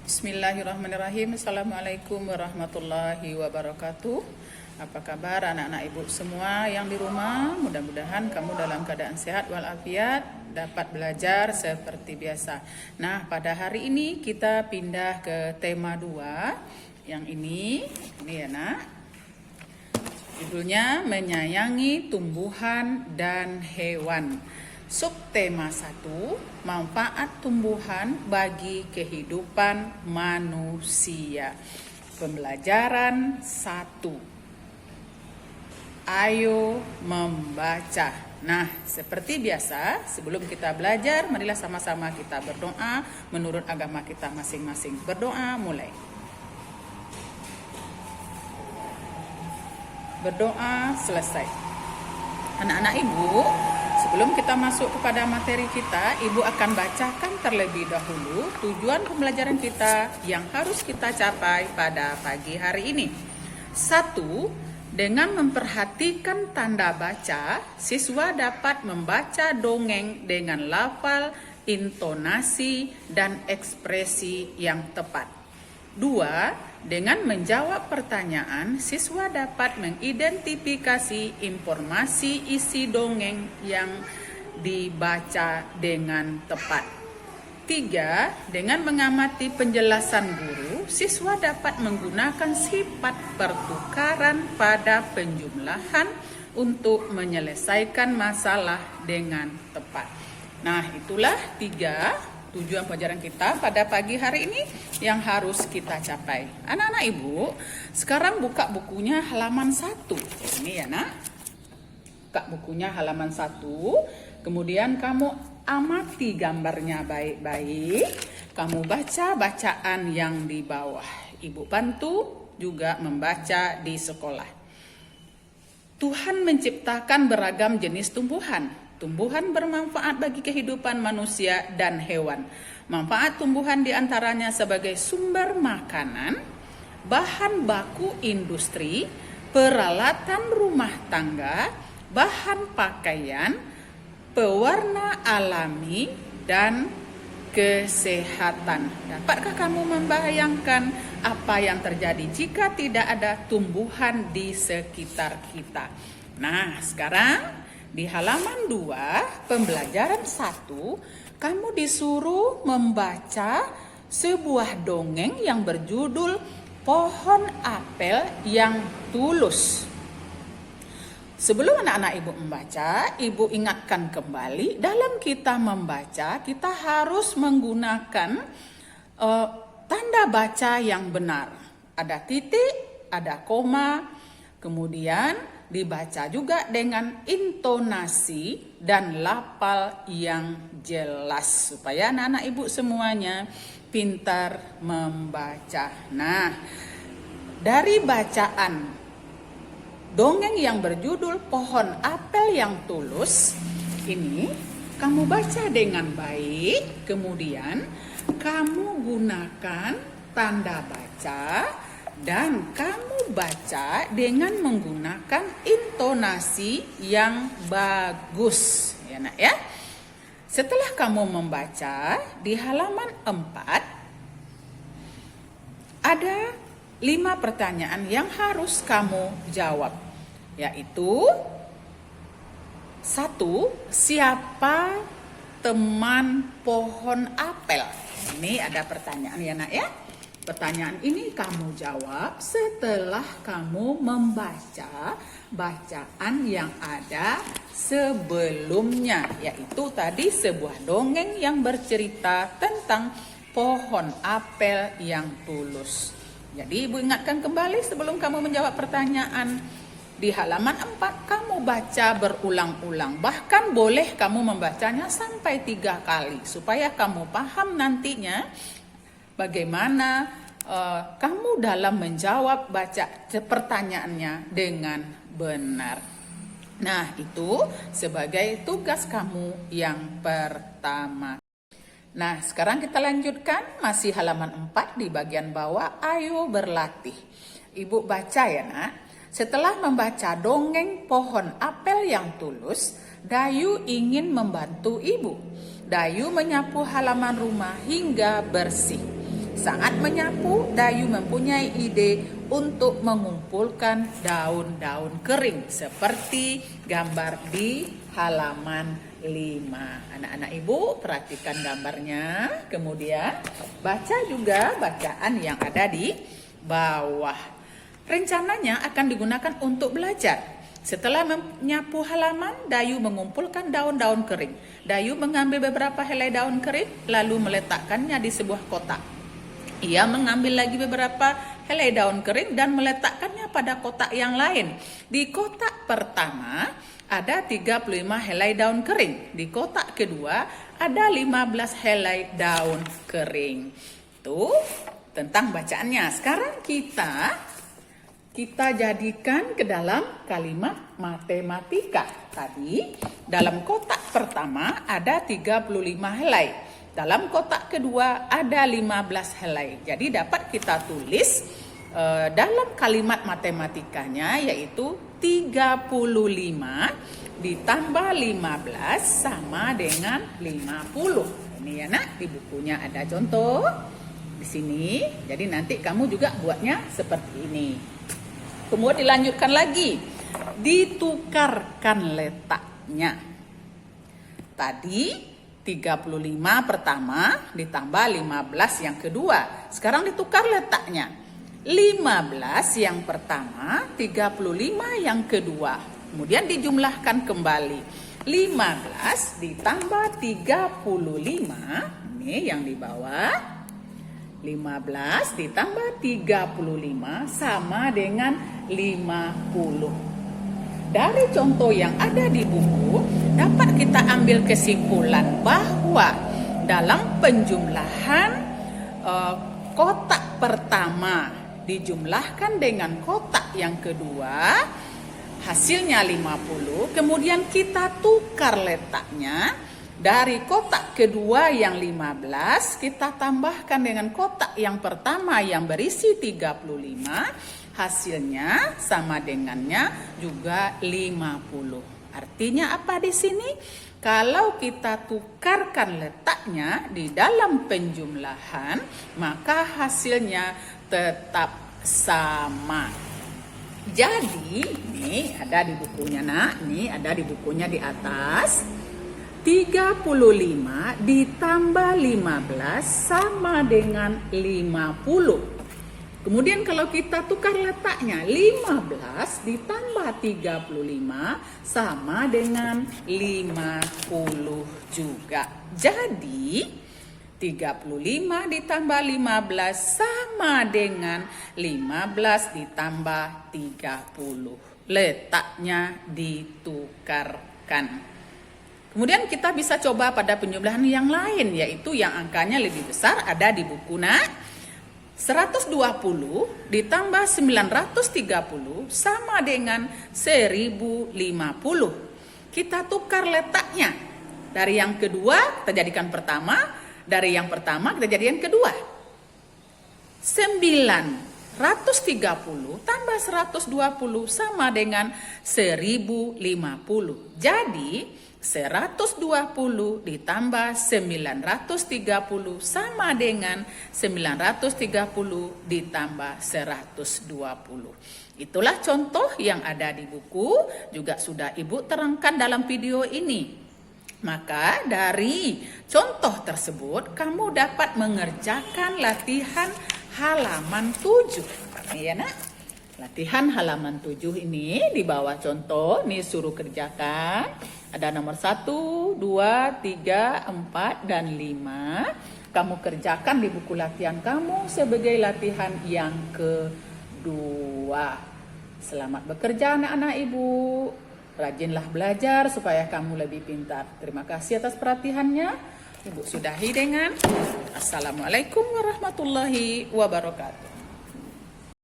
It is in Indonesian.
Bismillahirrahmanirrahim. Assalamualaikum warahmatullahi wabarakatuh. Apa kabar anak-anak ibu semua yang di rumah? Mudah-mudahan kamu dalam keadaan sehat walafiat, dapat belajar seperti biasa. Nah, pada hari ini kita pindah ke tema 2. Yang ini ya nak. Judulnya menyayangi tumbuhan dan hewan. Subtema 1, manfaat tumbuhan bagi kehidupan manusia. Pembelajaran 1. Ayo membaca. Nah, seperti biasa, sebelum kita belajar, marilah sama-sama kita berdoa menurut agama kita masing-masing. Berdoa mulai. Berdoa selesai. Anak-anak ibu, sebelum kita masuk kepada materi kita, ibu akan bacakan terlebih dahulu tujuan pembelajaran kita yang harus kita capai pada pagi hari ini. 1. Dengan memperhatikan tanda baca, siswa dapat membaca dongeng dengan lafal, intonasi, dan ekspresi yang tepat. 2. Dengan menjawab pertanyaan, siswa dapat mengidentifikasi informasi isi dongeng yang dibaca dengan tepat. 3. Dengan mengamati penjelasan guru, siswa dapat menggunakan sifat pertukaran pada penjumlahan untuk menyelesaikan masalah dengan tepat. Nah, itulah 3 tujuan pelajaran kita pada pagi hari ini yang harus kita capai. Anak-anak ibu, sekarang buka bukunya halaman 1. Ini ya nak. Buka bukunya halaman 1. Kemudian kamu amati gambarnya baik-baik. Kamu baca bacaan yang di bawah. Ibu bantu juga membaca di sekolah. Tuhan menciptakan beragam jenis tumbuhan. Tumbuhan bermanfaat bagi kehidupan manusia dan hewan. Manfaat tumbuhan diantaranya sebagai sumber makanan, bahan baku industri, peralatan rumah tangga, bahan pakaian, pewarna alami, dan kesehatan. Dapatkah kamu membayangkan apa yang terjadi jika tidak ada tumbuhan di sekitar kita? Nah, sekarang di halaman 2, pembelajaran 1, kamu disuruh membaca sebuah dongeng yang berjudul Pohon Apel yang Tulus. Sebelum anak-anak ibu membaca, ibu ingatkan kembali, dalam kita membaca, kita harus menggunakan tanda baca yang benar. Ada titik, ada koma, kemudian dibaca juga dengan intonasi dan lafal yang jelas supaya anak-anak ibu semuanya pintar membaca. Nah, dari bacaan dongeng yang berjudul Pohon Apel yang Tulus ini, kamu baca dengan baik, kemudian kamu gunakan tanda baca dan kamu baca dengan menggunakan intonasi yang bagus, ya nak ya. Setelah kamu membaca di halaman 4 ada 5 pertanyaan yang harus kamu jawab, yaitu 1. Siapa teman pohon apel? Ini ada pertanyaan ya nak ya. Pertanyaan ini kamu jawab setelah kamu membaca bacaan yang ada sebelumnya, yaitu tadi sebuah dongeng yang bercerita tentang pohon apel yang tulus. Jadi ibu ingatkan kembali sebelum kamu menjawab pertanyaan. Di halaman 4 kamu baca berulang-ulang. Bahkan boleh kamu membacanya sampai 3 kali supaya kamu paham nantinya bagaimana kamu dalam menjawab baca pertanyaannya dengan benar. Nah, itu sebagai tugas kamu yang pertama. Nah, sekarang kita lanjutkan masih halaman 4 di bagian bawah. Ayo berlatih. Ibu baca ya nak. Setelah membaca dongeng Pohon Apel yang Tulus, Dayu ingin membantu ibu. Dayu menyapu halaman rumah hingga bersih. Saat menyapu, Dayu mempunyai ide untuk mengumpulkan daun-daun kering seperti gambar di halaman 5. Anak-anak ibu perhatikan gambarnya, kemudian baca juga bacaan yang ada di bawah. Rencananya akan digunakan untuk belajar. Setelah menyapu halaman, Dayu mengumpulkan daun-daun kering. Dayu mengambil beberapa helai daun kering lalu meletakkannya di sebuah kotak. Ia mengambil lagi beberapa helai daun kering dan meletakkannya pada kotak yang lain. Di kotak pertama ada 35 helai daun kering. Di kotak kedua ada 15 helai daun kering. Itu tentang bacaannya. Sekarang kita jadikan ke dalam kalimat matematika. Tadi dalam kotak pertama ada 35 helai. Dalam kotak kedua ada 15 helai. Jadi dapat kita tulis dalam kalimat matematikanya yaitu 35 ditambah 15 sama dengan 50. Ini ya nak, di bukunya ada contoh di sini. Jadi nanti kamu juga buatnya seperti ini. Kemudian dilanjutkan lagi, ditukarkan letaknya. Tadi 35 pertama ditambah 15 yang kedua. Sekarang ditukar letaknya. 15 yang pertama, 35 yang kedua. Kemudian dijumlahkan kembali. 15 ditambah 35, ini yang di bawah. 15 ditambah 35 sama dengan 50. Dari contoh yang ada di buku, dapat kita ambil kesimpulan bahwa dalam penjumlahan kotak pertama dijumlahkan dengan kotak yang kedua, hasilnya 50. Kemudian kita tukar letaknya. Dari kotak kedua yang 15, kita tambahkan dengan kotak yang pertama yang berisi 35, hasilnya sama dengannya juga 50. Artinya apa di sini? Kalau kita tukarkan letaknya di dalam penjumlahan, maka hasilnya tetap sama. Jadi, ini ada di bukunya nak, ini ada di bukunya di atas. 35 ditambah 15 sama dengan 50. Kemudian kalau kita tukar letaknya, 15 ditambah 35 sama dengan 50 juga. Jadi 35 ditambah 15 sama dengan 15 ditambah 30. Letaknya ditukarkan. Kemudian kita bisa coba pada penjumlahan yang lain, yaitu yang angkanya lebih besar ada di buku nak. 120 ditambah 930 sama dengan 1050. Kita tukar letaknya. Dari yang kedua kita jadikan pertama, dari yang pertama kita jadikan kedua. 930 tambah 120 sama dengan 1050. Jadi 120 ditambah 930 sama dengan 930 ditambah 120. Itulah contoh yang ada di buku, juga sudah Ibu terangkan dalam video ini. Maka dari contoh tersebut kamu dapat mengerjakan latihan halaman 7. Ya nak? Latihan halaman 7 ini di bawah contoh, nih suruh kerjakan. Ada nomor 1, 2, 3, 4, dan 5. Kamu kerjakan di buku latihan kamu sebagai latihan yang kedua. Selamat bekerja anak-anak ibu. Rajinlah belajar supaya kamu lebih pintar. Terima kasih atas perhatiannya. Ibu sudahi dengan Assalamualaikum warahmatullahi wabarakatuh.